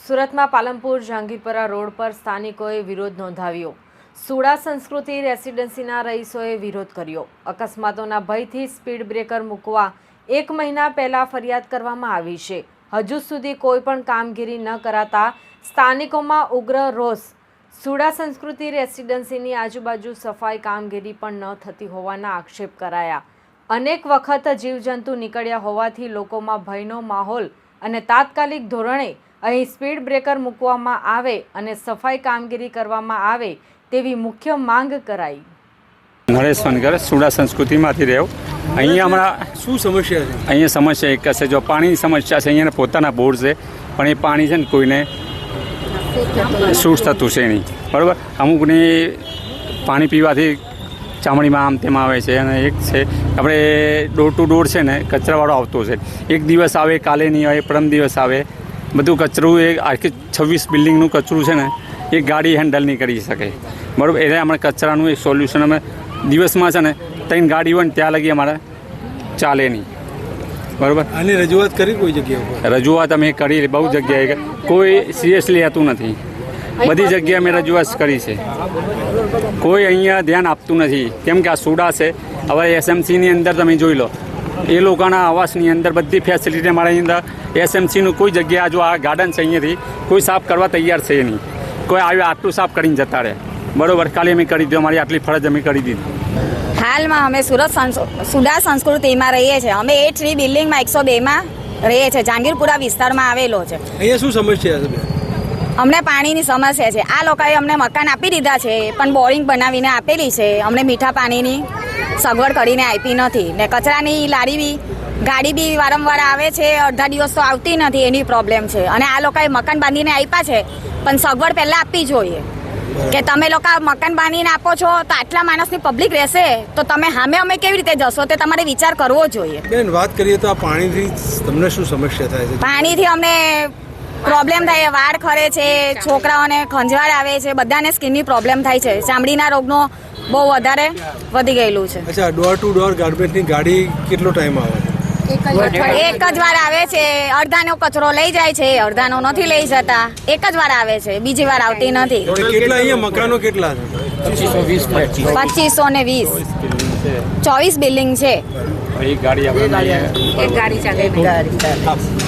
સુરતમાં પાલનપુર જહાંગીરપરા રોડ પર સ્થાનિકોએ વિરોધ નોંધાવ્યો। સુડા સંસ્કૃતિ રેસિડેન્સીના રહીશોએ વિરોધ કર્યો। અકસ્માતોના ભયથી સ્પીડ બ્રેકર મૂકવા 1 મહિના પહેલા ફરિયાદ કરવામાં આવી છે। હજુ સુધી કોઈ પણ કામગીરી ન કરાતા સ્થાનિકોમાં ઉગ્ર રોષ। સુડા સંસ્કૃતિ રેસિડેન્સીની આજુબાજુ સફાઈ કામગીરી પણ ન થતી હોવાના આક્ષેપ કરાયા। અનેક વખત જીવજંતુ નીકળ્યા હોવાથી લોકોમાં ભયનો માહોલ અને તાત્કાલિક ધોરણે અહીં સ્પીડ બ્રેકર મૂકવામાં આવે અને સફાઈ કામગીરી કરવામાં આવે તેવી મુખ્ય માંગ કરાઈ। નરેશ વનકર સુડા સંસ્કૃતિમાંથી રહ્યો। અહીંયા હમણાં શું સમસ્યા છે? અહીંયા સમસ્યા એક છે, જો પાણીની સમસ્યા છે। અહીંયા પોતાના બોર છે પણ એ પાણી છે ને કોઈને શૂટ થતું છે નહીં, બરાબર। અમુકને પાણી પીવાથી ચામડીમાં આમ તેમ આવે છે। અને એક છે આપણે ડોર ટુ ડોર છે ને કચરાવાળો આવતો છે, એક દિવસ આવે, કાલે નહીં આવે, પરમ દિવસ આવે। બધું કચરું એ આખી 26 બિલ્ડિંગનું કચરું છે ને એ ગાડી હેન્ડલ નહીં કરી શકે, બરાબર। એટલે અમારે કચરાનું એક સોલ્યુશન અમે દિવસમાં છે ને 3 ગાડી હોય ને ત્યાં લગી અમારે ચાલે નહીં, બરાબર। આની રજૂઆત કરી કોઈ જગ્યાએ? રજૂઆત અમે કરી બહુ જગ્યાએ, કોઈ સિરિયસલી લેતું નથી। બધી જગ્યાએ અમે રજૂઆત કરી છે, કોઈ અહીંયા ધ્યાન આપતું નથી। કેમ કે આ સુડા છે, હવે એસએમસીની અંદર તમે જોઈ લો, એ લોકોના આવાસની અંદર બધી ફેસિલિટી અમારા અંદર એસએમસીનું કોઈ જગ્યા, જો આ ગાર્ડન છે અહીંયાથી કોઈ સાફ કરવા તૈયાર છે નહીં। કોઈ આવ્યું આટલું સાફ કરીને જતા રહે, બરાબર। ખાલી અમે કરી દીધું, અમારી આટલી ફરજ અમે કરી દીધી। હાલમાં અમે સુડા સંસ્કૃતિમાં રહીએ છીએ। અમે 8 બિલ્ડિંગમાં 102માં રહીએ છીએ। જહાંગીરપુરા વિસ્તારમાં આવેલો છે। અહીંયા શું સમસ્યા છે? અમને પાણીની સમસ્યા છે। આ લોકોએ અમને મકાન આપી દીધા છે પણ બોરિંગ બનાવીને આપેલી છે, અમને મીઠા પાણીની સગવડ કરીને આપી નથી ને કચરાની લારી બી ગાડી બી વારંવાર આવે છે, અડધા દિવસ તો આવતી નથી, એની પ્રોબ્લેમ છે। અને આ લોકોએ મકાન બાંધીને આપ્યા છે પણ સગવડ પહેલાં આપવી જોઈએ કે તમે લોકો મકાન બાંધીને આપો છો તો આટલા માણસની પબ્લિક રહેશે તો તમે સામે અમે કેવી રીતે જશો તે તમારે વિચાર કરવો જોઈએ। બેન, વાત કરીએ તો આ પાણીથી તમને શું સમસ્યા થાય છે? પાણીથી અમને પ્રોબ્લેમ થાય, વાળ ખરે છે, છોકરાઓને ખંજવાળ આવે છે, બધાને સ્કિનની પ્રોબ્લેમ થાય છે, ચામડીના રોગનો બહુ વધારે વધી ગયેલું છે। અચ્છા, ડોર ટુ ડોર ગાર્બેજની ગાડી કેટલો ટાઈમ આવે? એક જ વાર આવે છે, અડધાનો કચરો લઈ જાય છે, અડધાનો નથી લઈ જતા, એક જ વાર આવે છે, બીજી વાર આવતી નથી। કેટલા અહીંયા મકાનો કેટલા છે? 2520 24 બિલ્ડિંગ છે। એક ગાડી ચાલે।